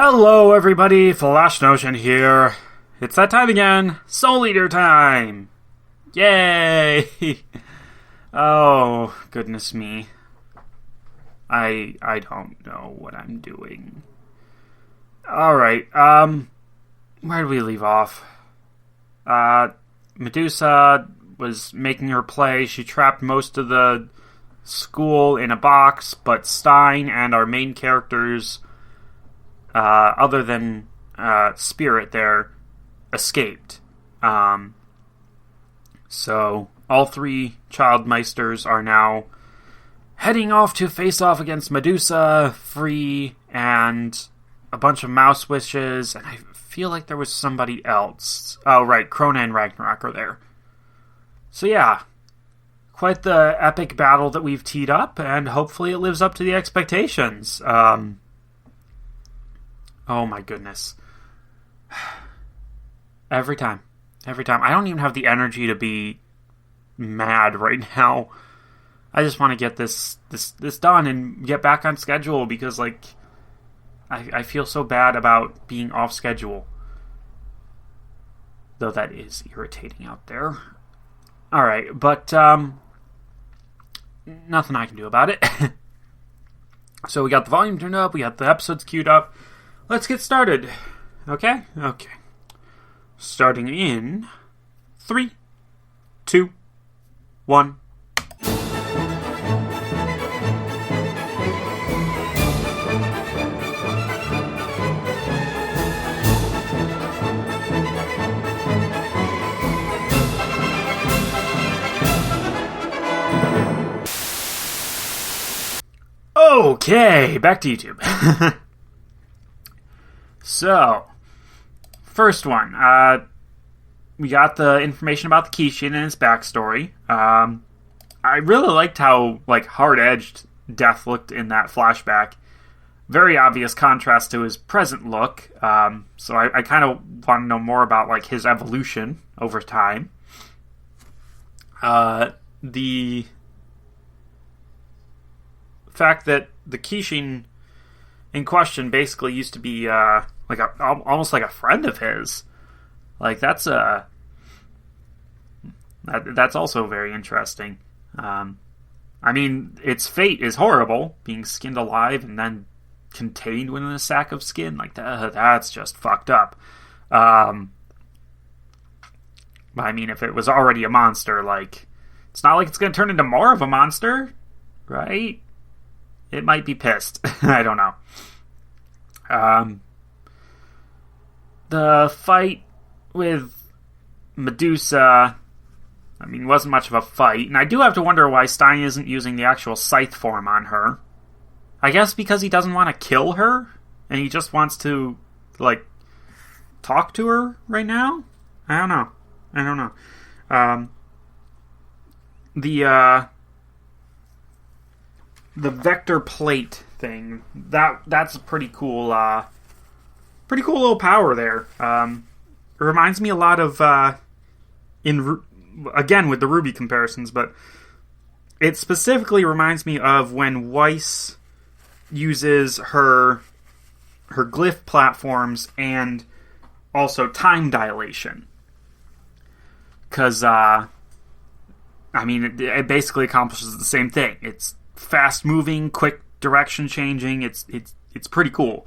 Hello everybody, Flash Notion here. It's that time again, Soul Eater time! Yay! Oh, goodness me. I don't know what I'm doing. Alright, where did we leave off? Medusa was making her play. She trapped most of the school in a box, but Stein and our main characters, other than Spirit there, escaped. So all three Child Meisters are now heading off to face off against Medusa, Free, and a bunch of mouse wishes, and I feel like there was somebody else. Oh, right, Krona and Ragnarok are there. So yeah, quite the epic battle that we've teed up, and hopefully it lives up to the expectations. Oh my goodness. Every time. I don't even have the energy to be mad right now. I just want to get this done and get back on schedule because, like, I feel so bad about being off schedule. Though that is irritating out there. Alright, but, nothing I can do about it. So we got the volume turned up, we got the episodes queued up. Let's get started. Okay? Okay. Starting in 3, 2, 1. Okay, back to YouTube. So, first one. We got the information about the Kishin and his backstory. I really liked how, like, hard-edged Death looked in that flashback. Very obvious contrast to his present look. So I kind of want to know more about, like, his evolution over time. The fact that the Kishin in question basically used to be almost like a friend of his. Like, that's also very interesting. I mean, its fate is horrible, being skinned alive and then contained within a sack of skin. Like, that's just fucked up. I mean, if it was already a monster, like, it's not like it's going to turn into more of a monster, right? It might be pissed. I don't know. The fight with Medusa, I mean, wasn't much of a fight. And I do have to wonder why Stein isn't using the actual scythe form on her. I guess because he doesn't want to kill her, and he just wants to, like, talk to her right now? I don't know. The vector plate thing, that's a pretty cool little power there. It reminds me a lot of again with the Ruby comparisons, but it specifically reminds me of when Weiss uses her glyph platforms and also time dilation, because I mean it basically accomplishes the same thing. It's fast moving, quick direction changing. It's pretty cool.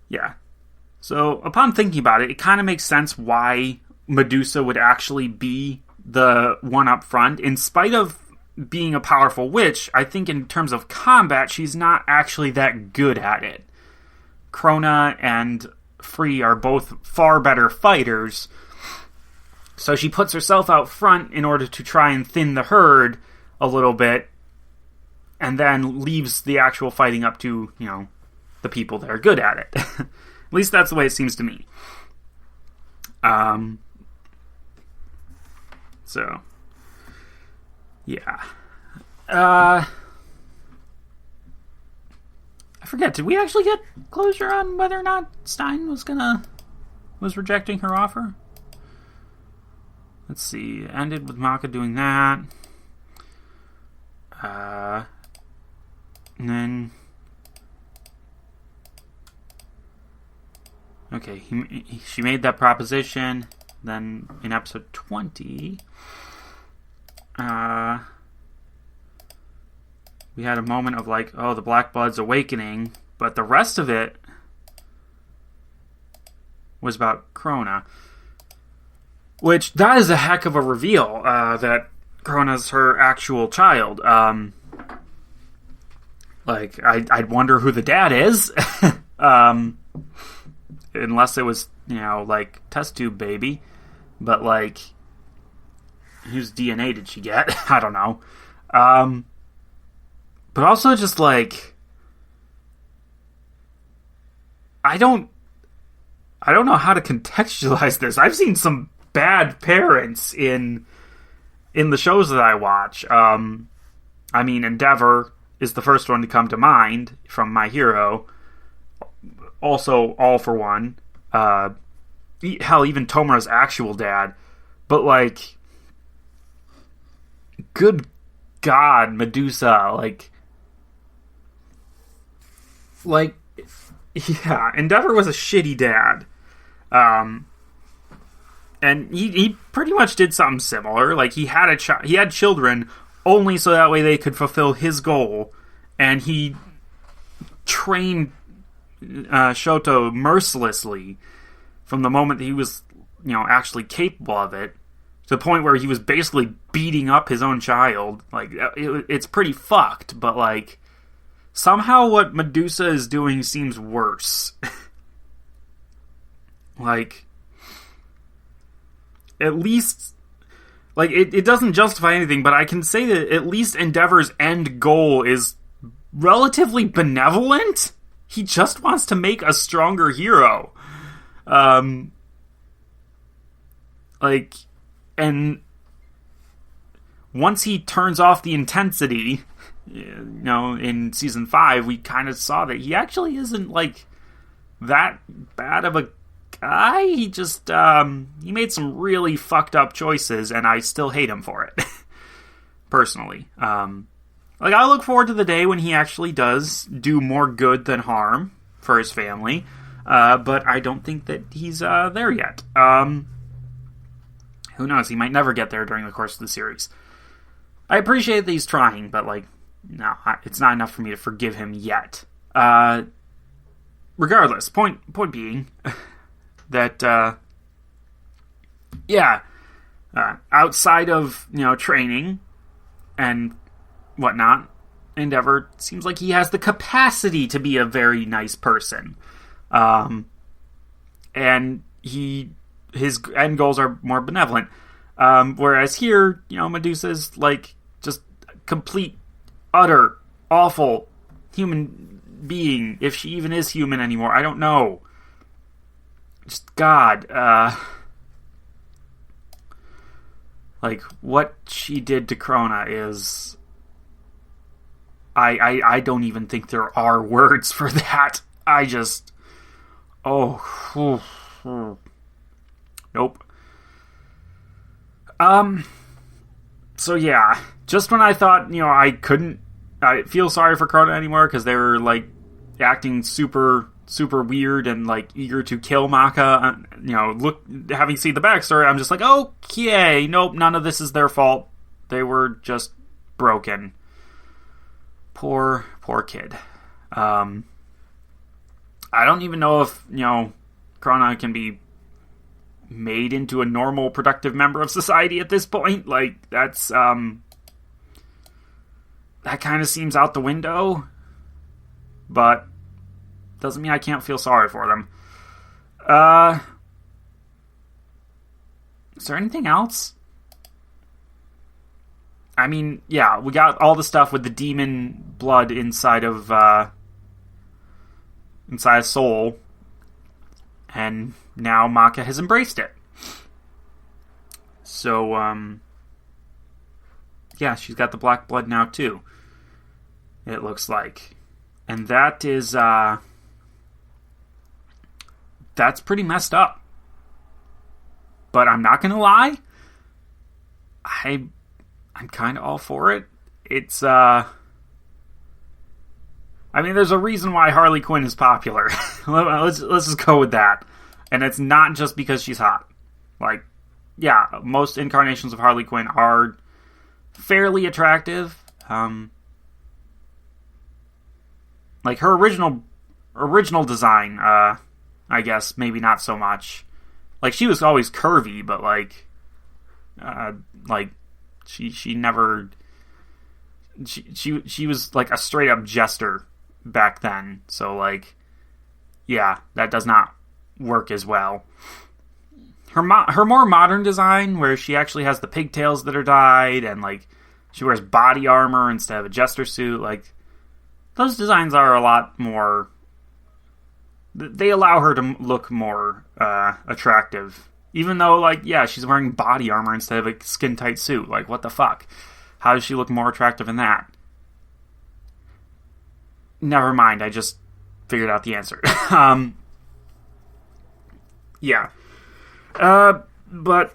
Yeah. So upon thinking about it, it kind of makes sense why Medusa would actually be the one up front. In spite of being a powerful witch, I think in terms of combat, she's not actually that good at it. Krona and Free are both far better fighters, so she puts herself out front in order to try and thin the herd a little bit, and then leaves the actual fighting up to, you know, the people that are good at it. At least that's the way it seems to me. So, yeah. I forget, did we actually get closure on whether or not Stein was rejecting her offer? Let's see. It ended with Maka doing that. And then... Okay, she made that proposition. Then in episode 20... we had a moment of like, oh, the Black Blood's awakening, but the rest of it was about Krona. Which, that is a heck of a reveal, that Krona's her actual child. Like, I'd wonder who the dad is. Unless it was, like, test tube baby. But, like, whose DNA did she get? I don't know. But also just, like, I don't know how to contextualize this. I've seen some bad parents in the shows that I watch. I mean, Endeavor is the first one to come to mind from My Hero. Also, All for One. Hell, even Tomura's actual dad. But, like, good God, Medusa, yeah, Endeavor was a shitty dad. And he pretty much did something similar. Like, he had he had children only so that way they could fulfill his goal. And he trained Shoto mercilessly from the moment that he was, actually capable of it, to the point where he was basically beating up his own child. Like, it's pretty fucked, but, like, somehow what Medusa is doing seems worse. Like, at least, like, it doesn't justify anything, but I can say that at least Endeavor's end goal is relatively benevolent. He just wants to make a stronger hero. Like, and once he turns off the intensity, in season 5, we kind of saw that he actually isn't, like, that bad of a guy. He just, he made some really fucked up choices, and I still hate him for it. Personally. Like, I look forward to the day when he actually does do more good than harm for his family, but I don't think that he's, there yet. Who knows, he might never get there during the course of the series. I appreciate that he's trying, but, like, no, it's not enough for me to forgive him yet. Regardless, point being that, outside of, training and whatnot, Endeavor seems like he has the capacity to be a very nice person. And his end goals are more benevolent. Whereas here, Medusa's, like, just complete, utter, awful human being, if she even is human anymore. I don't know. Just, God, like, what she did to Krona is... I don't even think there are words for that. I just... Nope. So yeah, just when I thought, I feel sorry for Krona anymore because they were, like, acting super, super weird and, like, eager to kill Maka, having seen the backstory, I'm just like, okay, nope, none of this is their fault. They were just broken. Poor kid. I don't even know if, Krona can be made into a normal, productive member of society at this point. Like, that's, that kind of seems out the window. But doesn't mean I can't feel sorry for them. Is there anything else? I mean, yeah, we got all the stuff with the demon blood inside of Soul, and now Maka has embraced it. So, yeah, she's got the black blood now too, it looks like. And that is, that's pretty messed up. But I'm not gonna lie, I'm kind of all for it. It's, I mean, there's a reason why Harley Quinn is popular. let's just go with that. And it's not just because she's hot. Like, yeah, most incarnations of Harley Quinn are fairly attractive. Like her original design, I guess maybe not so much. Like she was always curvy, but like she never she was like a straight up jester back then. So like, yeah, that does not work as well. Her more modern design, where she actually has the pigtails that are dyed and like she wears body armor instead of a jester suit, like those designs are a lot more. They allow her to look more attractive, even though like yeah, she's wearing body armor instead of a skin tight suit. Like what the fuck? How does she look more attractive in that? Never mind. I just figured out the answer. Yeah. But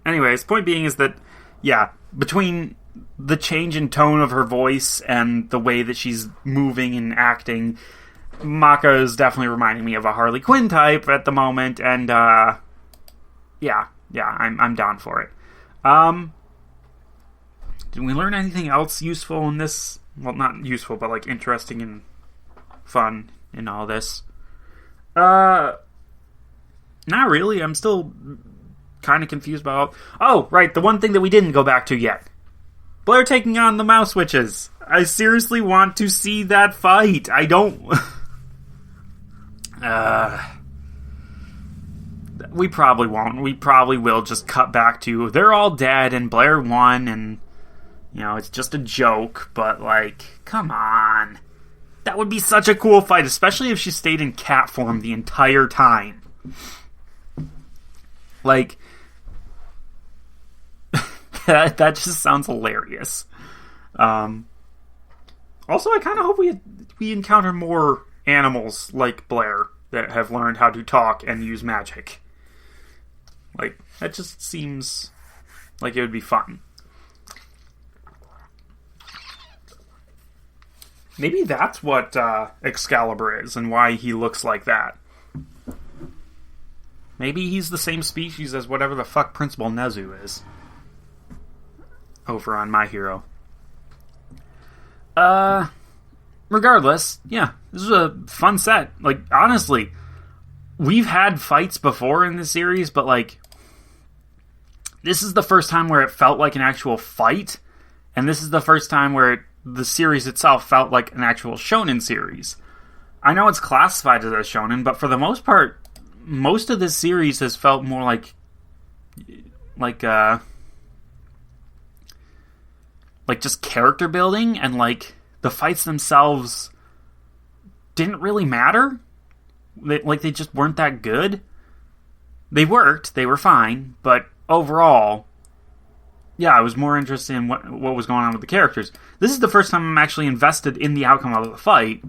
anyways, point being is that, yeah, between the change in tone of her voice and the way that she's moving and acting, Maka is definitely reminding me of a Harley Quinn type at the moment, and, yeah, I'm down for it. Did we learn anything else useful in this? Well, not useful, but, like, interesting and fun in all this? Not really. I'm still kind of confused about... Oh, right, the one thing that we didn't go back to yet. Blair taking on the Mouse Witches. I seriously want to see that fight. I don't... We probably won't. We probably will just cut back to... They're all dead and Blair won and... You know, it's just a joke, but, like, come on. That would be such a cool fight, especially if she stayed in cat form the entire time. Like, that just sounds hilarious. Also, I kind of hope we encounter more animals like Blair that have learned how to talk and use magic. Like, that just seems like it would be fun. Maybe that's what Excalibur is and why he looks like that. Maybe he's the same species as whatever the fuck Principal Nezu is. Over on My Hero. Regardless, yeah, this is a fun set. Like, honestly, we've had fights before in this series, but, like, this is the first time where it felt like an actual fight, and this is the first time where the series itself felt like an actual shonen series. I know it's classified as a shonen, but for the most part, most of this series has felt more like just character building, and like the fights themselves didn't really matter. They just weren't that good. They worked, they were fine, but overall, yeah, I was more interested in what was going on with the characters. This is the first time I'm actually invested in the outcome of the fight.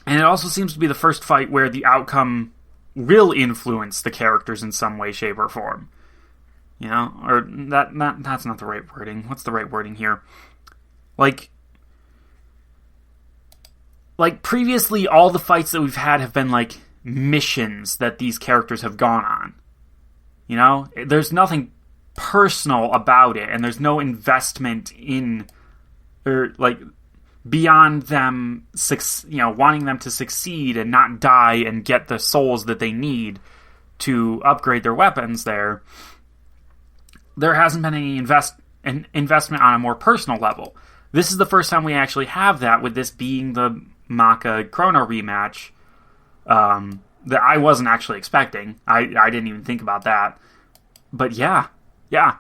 And it also seems to be the first fight where the outcome will influence the characters in some way, shape, or form. You know? Or that's not the right wording. What's the right wording here? Like previously, all the fights that we've had have been like missions that these characters have gone on. You know? There's nothing personal about it, and there's no investment in, or like, beyond them, wanting them to succeed and not die and get the souls that they need to upgrade their weapons. There hasn't been any investment on a more personal level. This is the first time we actually have that, with this being the Maka Chrono rematch that I wasn't actually expecting. I didn't even think about that. But yeah,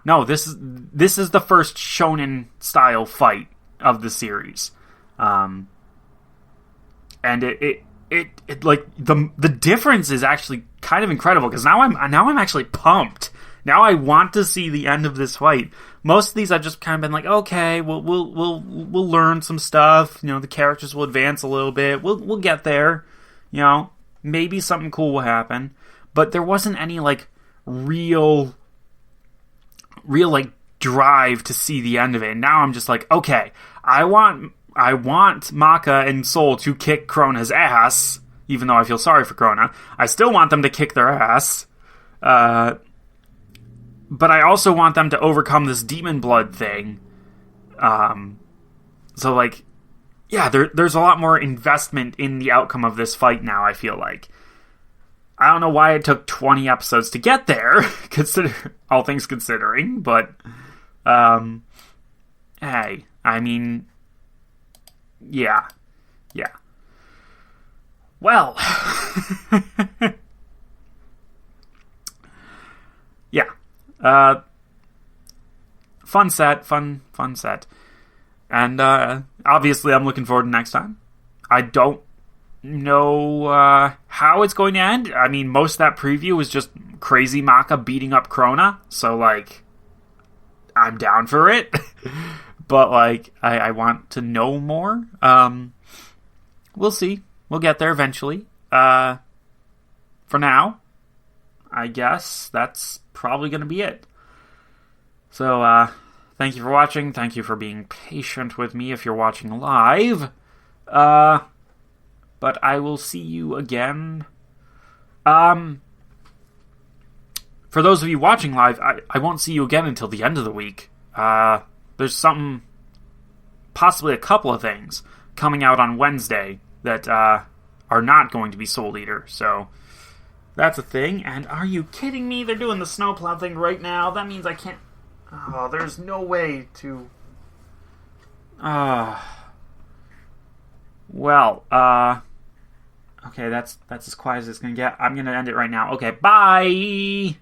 no, this is the first shonen style fight of the series. And it like the difference is actually kind of incredible, because now I'm actually pumped. Now I want to see the end of this fight. Most of these I've just kind of been like, okay, we'll learn some stuff. You know, the characters will advance a little bit. We'll get there. You know, maybe something cool will happen. But there wasn't any like real like drive to see the end of it. And now I'm just like, okay, I want I want Maka and Soul to kick Krona's ass, even though I feel sorry for Krona. I still want them to kick their ass. But I also want them to overcome this demon blood thing. So, like, yeah, there's a lot more investment in the outcome of this fight now, I feel like. I don't know why it took 20 episodes to get there, all things considering, but, hey, I mean, yeah. Well, yeah, fun set. And, obviously I'm looking forward to next time. I don't know, how it's going to end. I mean, most of that preview was just crazy Maka beating up Krona, so, like, I'm down for it. But, like, I want to know more. We'll see. We'll get there eventually. For now, I guess that's probably going to be it. So, thank you for watching. Thank you for being patient with me if you're watching live. But I will see you again. For those of you watching live, I won't see you again until the end of the week. There's possibly a couple of things coming out on Wednesday that are not going to be Soul Eater. So that's a thing. And are you kidding me? They're doing the snowplow thing right now. That means I can't... Oh, there's no way to... Well, okay, that's as quiet as it's gonna get. I'm gonna end it right now. Okay, bye!